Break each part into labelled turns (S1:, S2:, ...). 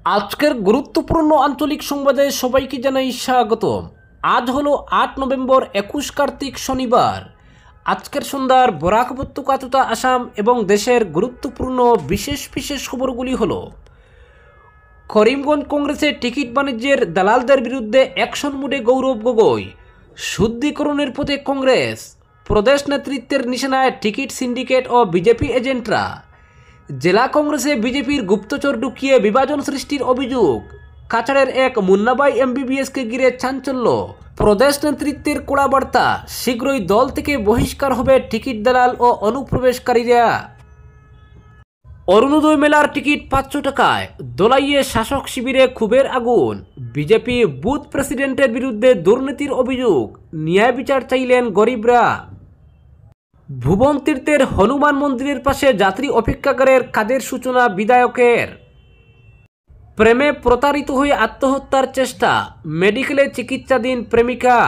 S1: আজকের গুরুত্বপূর্ণ আঞ্চলিক সংবাদে সবাইকে জানাই স্বাগতম। আজ হলো ৮ নভেম্বর ২১ কার্তিক শনিবার। আজকের সন্ধ্যার বরাক উপত্যকা তথা আসাম এবং দেশের গুরুত্বপূর্ণ বিশেষ বিশেষ খবরগুলি হলো: করিমগঞ্জ কংগ্রেসে টিকিট বাণিজ্যের দালালদের বিরুদ্ধে অ্যাকশন মুডে গৌরব গগৈ, শুদ্ধিকরণের পথে কংগ্রেস, প্রদেশ নেতৃত্বের নিশানায় টিকিট সিন্ডিকেট ও বিজেপি এজেন্টরা, জেলা কংগ্রেসে বিজেপির গুপ্তচর ঢুকিয়ে বিভাজন সৃষ্টির অভিযোগ, কাছাড়ের এক মুন্নাবাই এমবিবিএসকে ঘিরে চাঞ্চল্য, প্রদেশ নেতৃত্বের কড়া বার্তা, শীঘ্রই দল থেকে বহিষ্কার হবে টিকিট দালাল ও অনুপ্রবেশকারীরা। অরুণোদয় মেলার টিকিট ৫০০ টাকায়, দোলাইয়ে শাসক শিবিরে ক্ষোভের আগুন, বিজেপি বুথ প্রেসিডেন্টের বিরুদ্ধে দুর্নীতির অভিযোগ, ন্যায় বিচার চাইলেন গরিবরা। ভুবন তীর্থের হনুমান মন্দিরের পাশে যাত্রী অপেক্ষাগারের কাজের সূচনা বিধায়কের। প্রেমে প্রতারিত হয়ে আত্মহত্যার চেষ্টা, মেডিকেলে চিকিৎসাধীন প্রেমিকা।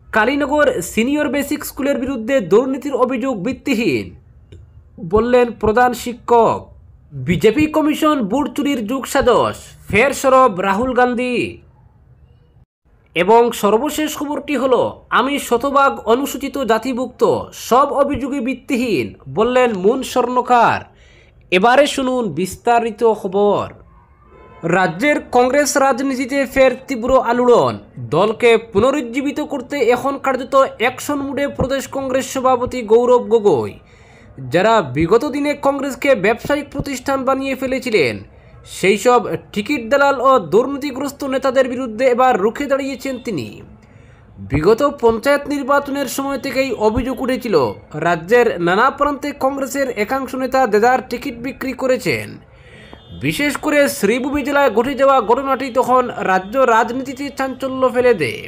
S1: কালীনগর সিনিয়র বেসিক স্কুলের বিরুদ্ধে দুর্নীতির অভিযোগ ভিত্তিহীন বললেন প্রধান শিক্ষক। বিজেপি কমিশন বুট চুরির যোগসাজশ, ফের সরব রাহুল গান্ধী। এবং সর্বশেষ খবরটি হলো, আমি শতভাগ অনুসূচিত জাতিভুক্ত, সব অভিযোগই ভিত্তিহীন বললেন মুন স্বর্ণকার। এবারে শুনুন বিস্তারিত খবর। রাজ্যের কংগ্রেস রাজনীতিতে ফের তীব্র আলোড়ন, দলকে পুনরুজ্জীবিত করতে এখন কার্যত অ্যাকশন মুডে প্রদেশ কংগ্রেস সভাপতি গৌরব গগৈ। যারা বিগত দিনে কংগ্রেসকে ব্যবসায়িক প্রতিষ্ঠান বানিয়ে ফেলেছিলেন, সেই সব টিকিট দালাল ও দুর্নীতিগ্রস্ত নেতাদের বিরুদ্ধে এবার রুখে দাঁড়িয়েছেন তিনি। বিগত পঞ্চায়েত নির্বাচনের সময় থেকেই অভিযোগ উঠেছিল, রাজ্যের নানা প্রান্তে কংগ্রেসের একাংশ নেতা দেদার টিকিট বিক্রি করেছেন। বিশেষ করে শ্রীভূমি জেলায় ঘটে যাওয়া ঘটনাটি তখন রাজ্য রাজনীতিতে চাঞ্চল্য ফেলে দেয়।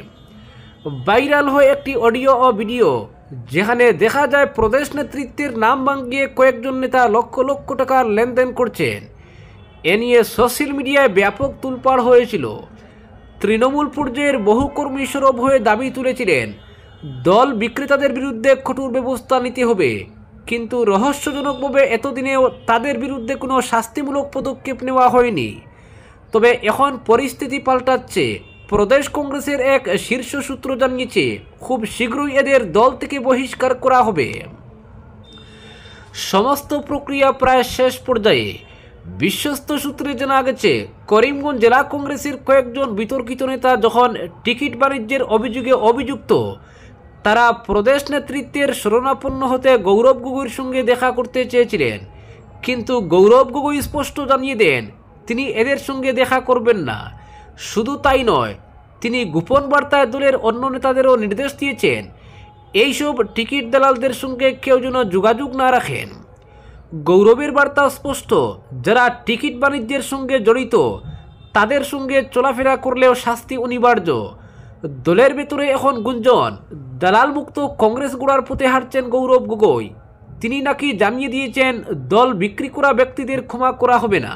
S1: ভাইরাল হয় একটি অডিও ও ভিডিও, যেখানে দেখা যায় প্রদেশ নেতৃত্বের নাম ভাঙিয়ে কয়েকজন নেতা লক্ষ লক্ষ টাকার লেনদেন করছেন। এ নিয়ে সোশ্যাল মিডিয়ায় ব্যাপক তোলপাড় হয়েছিল। তৃণমূল পর্যায়ের বহু কর্মী সরব হয়ে দাবি তুলেছিলেন, দল বিক্রেতাদের বিরুদ্ধে কঠোর ব্যবস্থা নিতে হবে, কিন্তু রহস্যজনকভাবে এতদিনেও তাদের বিরুদ্ধে কোনো শাস্তিমূলক পদক্ষেপ নেওয়া হয়নি। তবে এখন পরিস্থিতি পাল্টাচ্ছে। প্রদেশ কংগ্রেসের এক শীর্ষ সূত্র জানিয়েছে, খুব শীঘ্রই এদের দল থেকে বহিষ্কার করা হবে। সমস্ত প্রক্রিয়া প্রায় শেষ পর্যায়ে। বিশ্বস্ত সূত্রে জানা গেছে, করিমগঞ্জ জেলা কংগ্রেসের কয়েকজন বিতর্কিত নেতা যখন টিকিট বাণিজ্যের অভিযোগে অভিযুক্ত, তারা প্রদেশ নেতৃত্বের শরণাপন্ন হতে গৌরব গগৈর সঙ্গে দেখা করতে চেয়েছিলেন, কিন্তু গৌরব গগৈ স্পষ্ট জানিয়ে দেন তিনি এদের সঙ্গে দেখা করবেন না। শুধু তাই নয়, তিনি গোপন বার্তায় দলের অন্য নেতাদেরও নির্দেশ দিয়েছেন, এইসব টিকিট দালালদের সঙ্গে কেউ যেন যোগাযোগ না রাখেন। গৌরবের বার্তা স্পষ্ট, যারা টিকিট বাণিজ্যের সঙ্গে জড়িত তাদের সঙ্গে চলাফেরা করলেও শাস্তি অনিবার্য। দলের ভেতরে এখন গুঞ্জন, দালাল মুক্ত কংগ্রেস গড়ার পথে হাঁটছেন গৌরব গগৈ। তিনি নাকি জানিয়ে দিয়েছেন, দল বিক্রি করা ব্যক্তিদের ক্ষমা করা হবে না।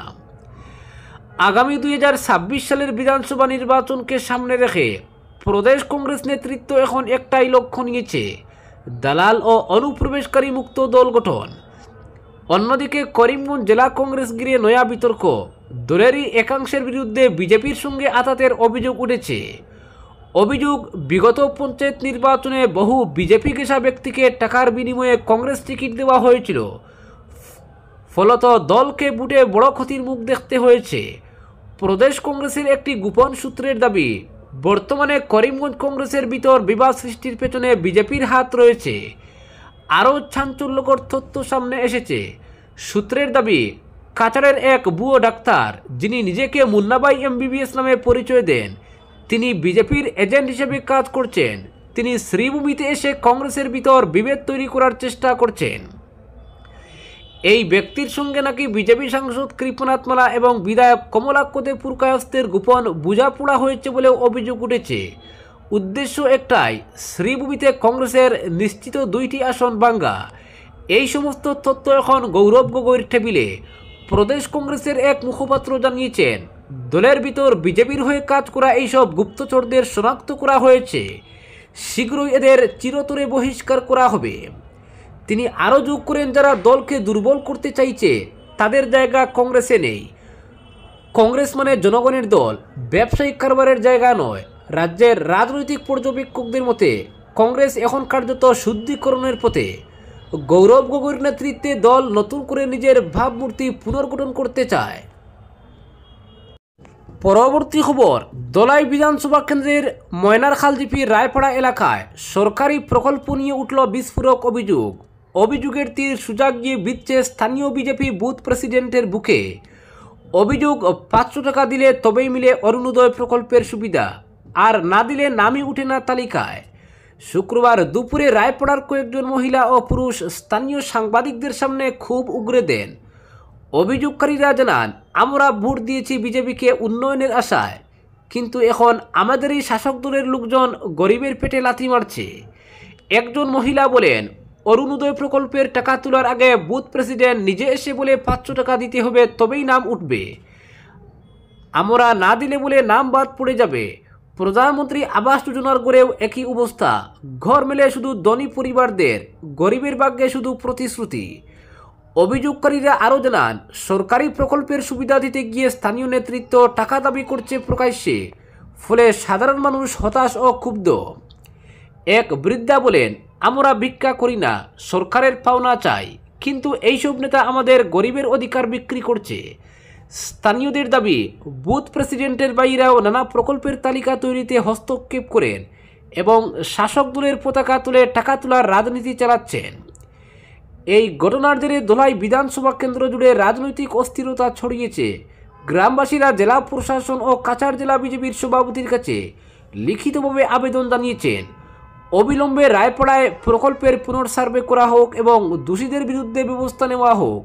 S1: আগামী 2026 সালের বিধানসভা নির্বাচনকে সামনে রেখে প্রদেশ কংগ্রেস নেতৃত্ব এখন একটাই লক্ষ্য নিয়েছে, দালাল ও অনুপ্রবেশকারী মুক্ত দল গঠন। অন্যদিকে করিমগঞ্জ জেলা কংগ্রেস ঘিরে নয়া বিতর্ক, দলেরই একাংশের বিরুদ্ধে বিজেপির সঙ্গে আতাতের অভিযোগ উঠেছে। অভিযোগ, বিগত পঞ্চায়েত নির্বাচনে বহু বিজেপি ঘেঁষা ব্যক্তিকে টাকার বিনিময়ে কংগ্রেস টিকিট দেওয়া হয়েছিল, ফলত দলকে বুটে বড় ক্ষতির মুখ দেখতে হয়েছে। প্রদেশ কংগ্রেসের একটি গোপন সূত্রের দাবি, বর্তমানে করিমগঞ্জ কংগ্রেসের ভিতর বিবাদ সৃষ্টির পেছনে বিজেপির হাত রয়েছে। আরও চাঞ্চল্যকর তথ্য সামনে এসেছে। সূত্রের দাবি, কাছাড়ের এক ভুয়ো ডাক্তার, যিনি নিজেকে মুন্নাবাই এমবিবিএস নামে পরিচয় দেন, তিনি বিজেপির এজেন্ট হিসেবে কাজ করছেন। তিনি শ্রীভূমিতে এসে কংগ্রেসের ভিতর বিভেদ তৈরি করার চেষ্টা করছেন। এই ব্যক্তির সঙ্গে নাকি বিজেপি সাংসদ কৃপনাথ মালা এবং বিধায়ক কমলাক্ষ দে পুরকায়স্থের গোপন বোঝাপড়া হয়েছে বলেও অভিযোগ উঠেছে। উদ্দেশ্য একটাই, শ্রীভূমিতে কংগ্রেসের নিশ্চিত 2টি আসন ভাঙ্গা। এই সমস্ত তথ্য এখন গৌরব গগৈর টেবিলে। প্রদেশ কংগ্রেসের এক মুখপাত্র জানিয়েছেন, দলের ভিতর বিজেপির হয়ে কাজ করা এইসব গুপ্তচরদের শনাক্ত করা হয়েছে, শীঘ্রই এদের চিরতরে বহিষ্কার করা হবে। তিনি আরও যোগ করেন, যারা দলকে দুর্বল করতে চাইছে তাদের জায়গা কংগ্রেসে নেই। কংগ্রেস মানে জনগণের দল, ব্যবসায়িক কারবারের জায়গা নয়। রাজ্যের রাজনৈতিক পর্যবেক্ষকদের মতে কংগ্রেস এখন কার্যত শুদ্ধিকরণের পথে। গৌরব গগৈর নেতৃত্বে দল নতুন করে নিজের ভাবমূর্তি পুনর্গঠন করতে চায়। পরবর্তী খবর, দলাই বিধানসভা কেন্দ্রের ময়নারখাল জিপির রায়পাড়া এলাকায় সরকারি প্রকল্প নিয়ে উঠল বিস্ফোরক অভিযোগ। অভিযোগের তীর সোজা গিয়ে বিচ্ছে স্থানীয় বিজেপি বুথ প্রেসিডেন্টের বুকে। অভিযোগ, 500 টাকা দিলে তবেই মিলে অরুণোদয় প্রকল্পের সুবিধা, আর না দিলে নামই উঠে না তালিকায়। শুক্রবার দুপুরে রায়পাড়ার কয়েকজন মহিলা ও পুরুষ স্থানীয় সাংবাদিকদের সামনে ক্ষোভ উগরে দেন। অভিযোগকারীরা জানান, আমরা ভোট দিয়েছি বিজেপিকে উন্নয়নের আশায়, কিন্তু এখন আমাদেরই শাসক দলের লোকজন গরিবের পেটে লাথি মারছে। একজন মহিলা বলেন, অরুণোদয় প্রকল্পের টাকা তোলার আগে বুথ প্রেসিডেন্ট নিজে এসে বলে 500 টাকা দিতে হবে তবেই নাম উঠবে, আমরা না দিলে বলে নাম বাদ পড়ে যাবে। প্রধানমন্ত্রী আবাস যোজনার গড়েও একই অবস্থা, ঘর মেলে শুধু ধনী পরিবারদের, গরিবের ভাগ্যে শুধু প্রতিশ্রুতি। অভিযোগকারীরা আরও জানান, সরকারি প্রকল্পের সুবিধা দিতে গিয়ে স্থানীয় নেতৃত্ব টাকা দাবি করছে প্রকাশ্যে, ফলে সাধারণ মানুষ হতাশ ও ক্ষুব্ধ। এক বৃদ্ধা বলেন, আমরা ভিক্ষা করি না, সরকারের পাওনা চাই, কিন্তু এইসব নেতা আমাদের গরিবের অধিকার বিক্রি করছে। স্থানীয়দের দাবি, বুথ প্রেসিডেন্টের বাইরেও নানা প্রকল্পের তালিকা তৈরিতে হস্তক্ষেপ করেন এবং শাসক দলের পতাকা তুলে টাকা তোলার রাজনীতি চালাচ্ছেন। এই ঘটনার জেরে দলাই বিধানসভা কেন্দ্র জুড়ে রাজনৈতিক অস্থিরতা ছড়িয়েছে। গ্রামবাসীরা জেলা প্রশাসন ও কাছাড় জেলা বিজেপির সভাপতির কাছে লিখিতভাবে আবেদন জানিয়েছেন, অবিলম্বে রায়পাড়ায় প্রকল্পের পুনর্সার্ভে করা হোক এবং দোষীদের বিরুদ্ধে ব্যবস্থা নেওয়া হোক।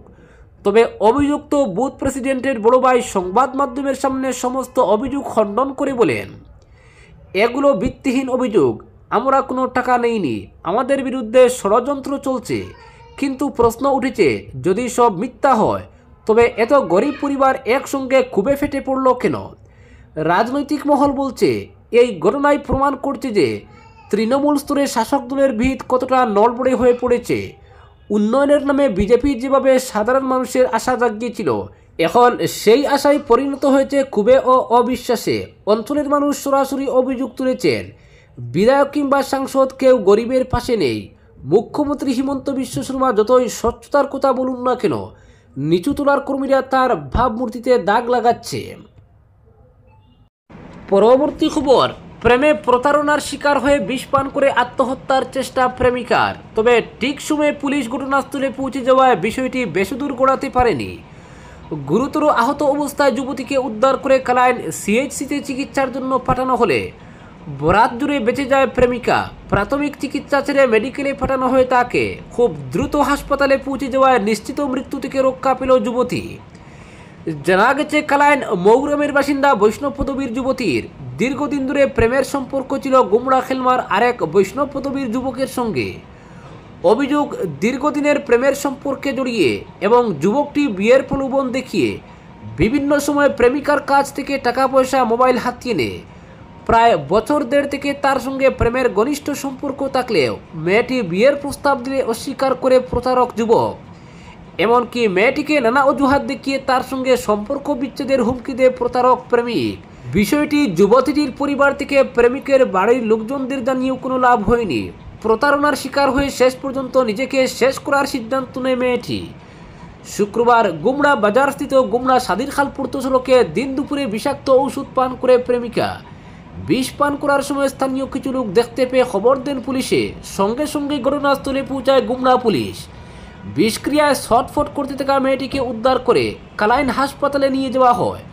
S1: তবে অভিযুক্ত বুথ প্রেসিডেন্টের বড় ভাই সংবাদ মাধ্যমের সামনে সমস্ত অভিযোগ খণ্ডন করে বলেন, এগুলো ভিত্তিহীন অভিযোগ, আমরা কোনো টাকা নেইনি, আমাদের বিরুদ্ধে ষড়যন্ত্র চলছে। কিন্তু প্রশ্ন উঠেছে, যদি সব মিথ্যা হয় তবে এত গরিব পরিবার একসঙ্গে খুবে ফেটে পড়ল কেন? রাজনৈতিক মহল বলছে, এই ঘটনায় প্রমাণ করছে যে তৃণমূল স্তরে শাসক দলের ভিত কতটা নড়বড়ে হয়ে পড়েছে। উন্নয়নের নামে বিজেপি যেভাবে সাধারণ মানুষের আশা জাগিয়েছিল, এখন সেই আশায় পরিণত হয়েছে ক্ষোভে ও অবিশ্বাসে। অঞ্চলের মানুষ সরাসরি অভিযোগ তুলেছেন, বিধায়ক কিংবা সাংসদ কেউ গরিবের পাশে নেই। মুখ্যমন্ত্রী হিমন্ত বিশ্ব শর্মা যতই স্বচ্ছতার কথা বলুন না কেন, নিচু তলার কর্মীরা তার ভাবমূর্তিতে দাগ লাগাচ্ছে। পরবর্তী খবর, প্রেমে প্রতারণার শিকার হয়ে বিষ পান করে আত্মহত্যার চেষ্টা প্রেমিকার, তবে ঠিক সময়ে পুলিশ ঘটনাস্থলে পৌঁছে যাওয়ায় বিষয়টি বেশিদূর গড়াতে পারেনি। গুরুতর আহত অবস্থায় যুবতীকে উদ্ধার করে কালাইন সিএইচসিতে চিকিৎসার জন্য পাঠানো হলে বরাত জুড়ে বেঁচে যায় প্রেমিকা। প্রাথমিক চিকিৎসা ছেড়ে মেডিকেলে পাঠানো হয় তাকে। খুব দ্রুত হাসপাতালে পৌঁছে যাওয়ায় নিশ্চিত মৃত্যু থেকে রক্ষা পেল যুবতী। জানা গেছে, কালাইন মৌগ্রামের বাসিন্দা বৈষ্ণব পদবীর যুবতীর দীর্ঘদিন ধরে প্রেমের সম্পর্ক ছিল গুমড়া খেলমার আরেক বৈষ্ণব পদবীর যুবকের সঙ্গে। অভিযোগ, দীর্ঘদিনের প্রেমের সম্পর্কে জড়িয়ে এবং যুবকটি বিয়ের প্রলোভন দেখিয়ে বিভিন্ন সময় প্রেমিকার কাছ থেকে টাকা পয়সা, মোবাইল হাতিয়ে নেয়। প্রায় বছর দেড় থেকে তার সঙ্গে প্রেমের ঘনিষ্ঠ সম্পর্ক থাকলেও মেয়েটি বিয়ের প্রস্তাব দিলে অস্বীকার করে প্রতারক যুবক। এমনকি মেয়েটিকে নানা অজুহাত দেখিয়ে তার সঙ্গে সম্পর্ক বিচ্ছেদের হুমকি দেয় প্রতারক প্রেমিক। বিষয়টি যুবতীটির পরিবার থেকে প্রেমিকের বাড়ির লোকজনদের জানিয়েও কোনো লাভ হয়নি। প্রতারণার শিকার হয়ে শেষ পর্যন্ত নিজেকে শেষ করার সিদ্ধান্ত নেয় মেয়েটি। শুক্রবার গুমড়া বাজারস্থিত গুমড়া সাদিরখাল পূর্ত সড়কে দিন দুপুরে বিষাক্ত ঔষধ পান করে প্রেমিকা। বিষ পান করার সময় স্থানীয় কিছু লোক দেখতে পেয়ে খবর দেন পুলিশে। সঙ্গে সঙ্গে ঘটনাস্থলে পৌঁছায় গুমড়া পুলিশ। বিষক্রিয়ায় ছটফট করতে থাকা মেয়েটিকে উদ্ধার করে কালাইন হাসপাতালে নিয়ে যাওয়া হয়।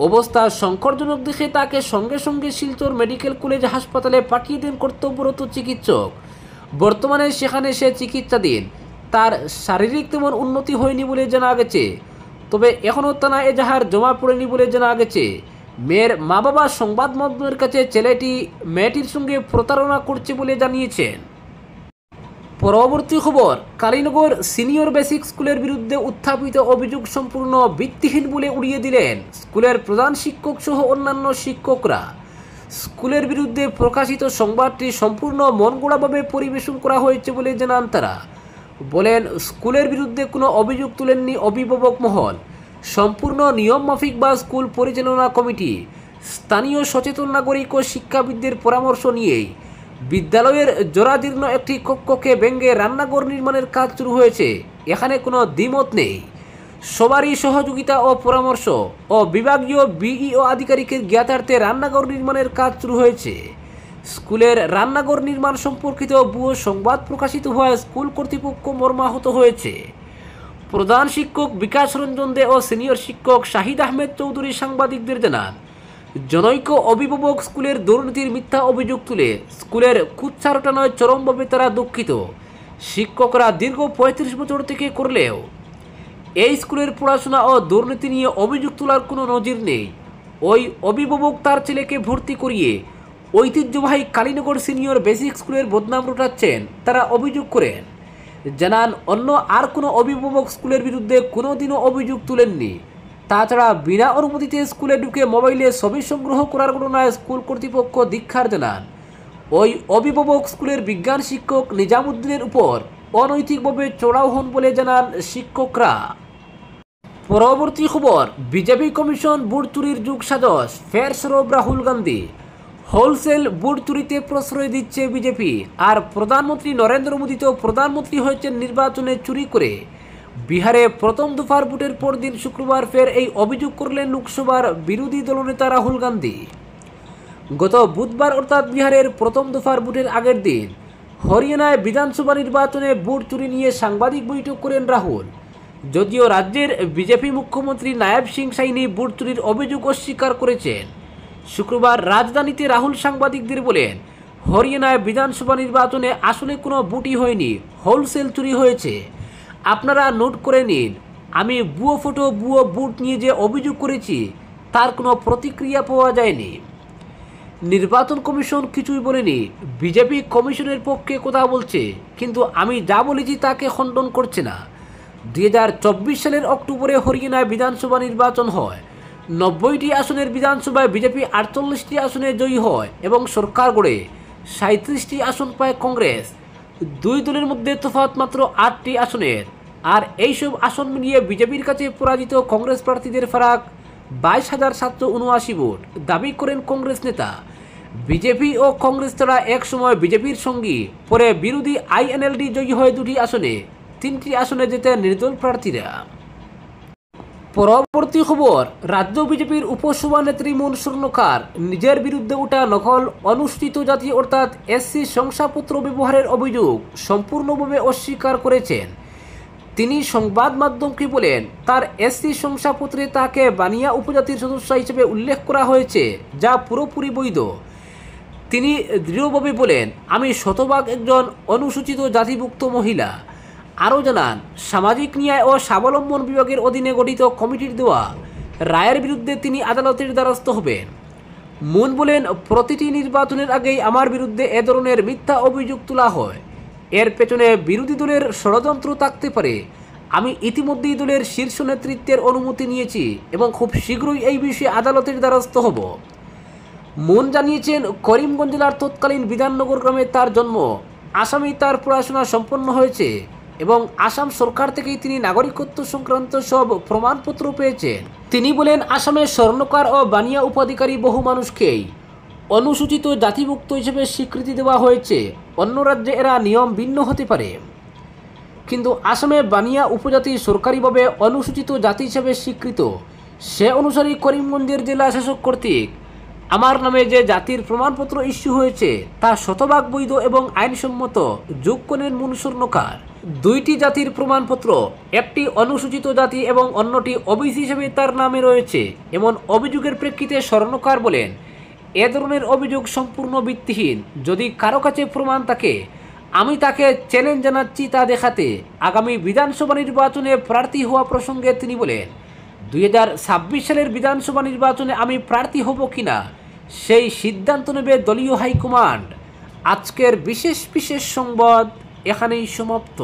S1: অবস্থা সংকটজনক দেখে তাকে সঙ্গে সঙ্গে শিলচর মেডিকেল কলেজ হাসপাতালে পাঠিয়ে দেন কর্তব্যরত চিকিৎসক। বর্তমানে সেখানে সে চিকিৎসাধীন। তার শারীরিক তেমন উন্নতি হয়নি বলে জানা গেছে, তবে এখনও থানা এজাহার জমা পড়েনি বলে জানা গেছে। মেয়ের মা বাবা সংবাদ মাধ্যমের কাছে ছেলেটি মেয়েটির সঙ্গে প্রতারণা করছে বলে জানিয়েছেন। পরবর্তী খবর, কালীনগর সিনিয়র বেসিক স্কুলের বিরুদ্ধে উত্থাপিত অভিযোগ সম্পূর্ণ ভিত্তিহীন বলে উড়িয়ে দিলেন স্কুলের প্রধান শিক্ষক সহ অন্যান্য শিক্ষকরা। স্কুলের বিরুদ্ধে প্রকাশিত সংবাদটি সম্পূর্ণ মনগড়াভাবে পরিবেশন করা হয়েছে বলে জানান তারা। বলেন, স্কুলের বিরুদ্ধে কোনো অভিযোগ তুলেননি অভিভাবক মহল। সম্পূর্ণ নিয়ম মাফিক বা স্কুল পরিচালনা কমিটি, স্থানীয় সচেতন নাগরিক ও শিক্ষাবিদদের পরামর্শ নিয়েই বিদ্যালয়ের জরাজীর্ণ একটি কক্ষকে ভেঙে রান্নাঘর নির্মাণের কাজ শুরু হয়েছে। এখানে কোনো দ্বিমত নেই। সবারই সহযোগিতা ও পরামর্শ ও বিভাগীয় বিইও আধিকারিকের জ্ঞাতার্থে রান্নাঘর নির্মাণের কাজ শুরু হয়েছে। স্কুলের রান্নাঘর নির্মাণ সম্পর্কিত ভুয়ো সংবাদ প্রকাশিত হওয়ায় স্কুল কর্তৃপক্ষ মর্মাহত হয়েছে। প্রধান শিক্ষক বিকাশ রঞ্জন দে ও সিনিয়র শিক্ষক শাহিদ আহমেদ চৌধুরী সাংবাদিকদের জানান, জনৈক অভিভাবক স্কুলের দুর্নীতির মিথ্যা অভিযোগ তুলে স্কুলের কুৎসা রটানোয় চরমভাবে তারা দুঃখিত। শিক্ষকরা দীর্ঘ ৩৫ বছর থেকে করলেও এই স্কুলের পড়াশোনা ও দুর্নীতি নিয়ে অভিযোগ তোলার কোনো নজির নেই। ওই অভিভাবক তার ছেলেকে ভর্তি করিয়ে ঐতিহ্যবাহী কালীনগর সিনিয়র বেসিক স্কুলের বদনাম রটাচ্ছেন, তারা অভিযোগ করেন। জানান, অন্য আর কোনো অভিভাবক স্কুলের বিরুদ্ধে কোনোদিনও অভিযোগ তুলেননি। তাছাড়া বিনা অনুমতিতে স্কুলে ঢুকে মোবাইলে ছবি সংগ্রহ করার ঘটনায় স্কুল কর্তৃপক্ষ ধিক্কার জানান। ওই অভিভাবক স্কুলের বিজ্ঞান শিক্ষক নিজামুদ্দিনের উপর অনৈতিকভাবে চড়াও হন বলে জানান শিক্ষকরা। পরবর্তী খবর, বিজেপি কমিশন ভোট চুরির যুগ সাজস, ফের সরব রাহুল গান্ধী। হোলসেল ভোট চুরিতে প্রশ্রয় দিচ্ছে বিজেপি। আর প্রধানমন্ত্রী নরেন্দ্র মোদী তো প্রধানমন্ত্রী হয়েছেন নির্বাচনে চুরি করে। বিহারে প্রথম দফার ভোটের পরদিন শুক্রবার ফের এই অভিযোগ করলেন লোকসভার বিরোধী দলনেতা রাহুল গান্ধী। গত বুধবার অর্থাৎ বিহারের প্রথম দফার ভোটের আগের দিন হরিয়ানায় বিধানসভা নির্বাচনে ভোট চুরি নিয়ে সাংবাদিক বৈঠক করেন রাহুল। যদিও রাজ্যের বিজেপি মুখ্যমন্ত্রী নায়েব সিং সাইনি ভোট চুরির অভিযোগ অস্বীকার করেছেন। শুক্রবার রাজধানীতে রাহুল সাংবাদিকদের বলেন, হরিয়ানায় বিধানসভা নির্বাচনে আসলে কোনো ভোটই হয়নি, হোলসেল চুরি হয়েছে। আপনারা নোট করে নিন, আমি ভুয়ো ফটো ভুয়ো ভোট নিয়ে যে অভিযোগ করেছি তার কোনো প্রতিক্রিয়া পাওয়া যায়নি। নির্বাচন কমিশন কিছুই বলেনি, বিজেপি কমিশনের পক্ষে কথা বলছে, কিন্তু আমি যা বলেছি তাকে খণ্ডন করছে না। 2024 সালের অক্টোবরে হরিয়ানায় বিধানসভা নির্বাচন হয়। 90টি আসনের বিধানসভায় বিজেপি 48টি আসনে জয়ী হয় এবং সরকার গড়ে। 37টি আসন পায় কংগ্রেস। দুই দলের মধ্যে তফাৎ মাত্র 8টি আসনের। আর এইসব আসন মিলিয়ে বিজেপির কাছে পরাজিত কংগ্রেস প্রার্থীদের ফারাক 22,779 ভোট, দাবি করেন কংগ্রেস নেতা। বিজেপি ও কংগ্রেস তারা একসময় বিজেপির সঙ্গী, পরে বিরোধী আইএনএলডি জয়ী হয় 2টি আসনে। 3টি আসনে জেতে নির্দল প্রার্থীরা। পরবর্তী খবর, রাজ্য বিজেপির উপসভানেত্রী মুন স্বর্ণকার নিজের বিরুদ্ধে ওঠা নকল অনুসূচিত জাতি অর্থাৎ এসসি শংসাপত্র ব্যবহারের অভিযোগ সম্পূর্ণভাবে অস্বীকার করেছেন। তিনি সংবাদ মাধ্যমকে বলেন, তার এসসি শংসাপত্রে তাকে বানিয়া উপজাতির সদস্য হিসেবে উল্লেখ করা হয়েছে, যা পুরোপুরি বৈধ। তিনি দৃঢ়ভাবে বলেন, আমি শতভাগ একজন অনুসূচিত জাতিভুক্ত মহিলা। আরও জানান, সামাজিক ন্যায় ও স্বাবলম্বন বিভাগের অধীনে গঠিত কমিটির দেওয়া রায়ের বিরুদ্ধে তিনি আদালতের দ্বারস্থ হবেন। মুন বলেন, প্রতিটি নির্বাচনের আগেই আমার বিরুদ্ধে এ ধরনের মিথ্যা অভিযোগ তোলা হয়। এর পেছনে বিরোধী দলের ষড়যন্ত্র থাকতে পারে। আমি ইতিমধ্যেই দলের শীর্ষ নেতৃত্বের অনুমতি নিয়েছি এবং খুব শীঘ্রই এই বিষয়ে আদালতের দ্বারস্থ হব। মুন জানিয়েছেন, করিমগঞ্জ জেলার তৎকালীন বিধাননগর গ্রামে তার জন্ম। আসামেই তার পড়াশোনা সম্পন্ন হয়েছে এবং আসাম সরকার থেকেই তিনি নাগরিকত্ব সংক্রান্ত সব প্রমাণপত্র পেয়েছেন। তিনি বলেন, আসামের স্বর্ণকার ও বানিয়া উপাধিকারী বহু মানুষকেই অনুসূচিত জাতিভুক্ত হিসেবে স্বীকৃতি দেওয়া হয়েছে। অন্য রাজ্যে এরা নিয়ম ভিন্ন হতে পারে, কিন্তু আসামে বানিয়া উপজাতি সরকারিভাবে অনুসূচিত জাতি হিসেবে স্বীকৃত। সে অনুসারে করিমগঞ্জের জেলা শাসক কর্তৃক আমার নামে যে জাতির প্রমাণপত্র ইস্যু হয়েছে তা শতভাগ বৈধ এবং আইনসম্মত, যোগ করেন মুন স্বর্ণকার। 2টি জাতির প্রমাণপত্র, একটি অনুসূচিত জাতি এবং অন্যটি ওবিসি হিসেবে তার নামে রয়েছে, এমন অভিযোগের প্রেক্ষিতে স্বর্ণকার বলেন, এ ধরনের অভিযোগ সম্পূর্ণ ভিত্তিহীন। যদি কারো কাছে প্রমাণ থাকে, আমি তাকে চ্যালেঞ্জ জানাচ্ছি তা দেখাতে। আগামী বিধানসভা নির্বাচনে প্রার্থী হওয়া প্রসঙ্গে তিনি বলেন, 2026 সালের বিধানসভা নির্বাচনে আমি প্রার্থী হব কিনা সেই সিদ্ধান্ত নেবে দলীয় হাইকমান্ড। আজকের বিশেষ সংবাদ এখানেই সমাপ্ত।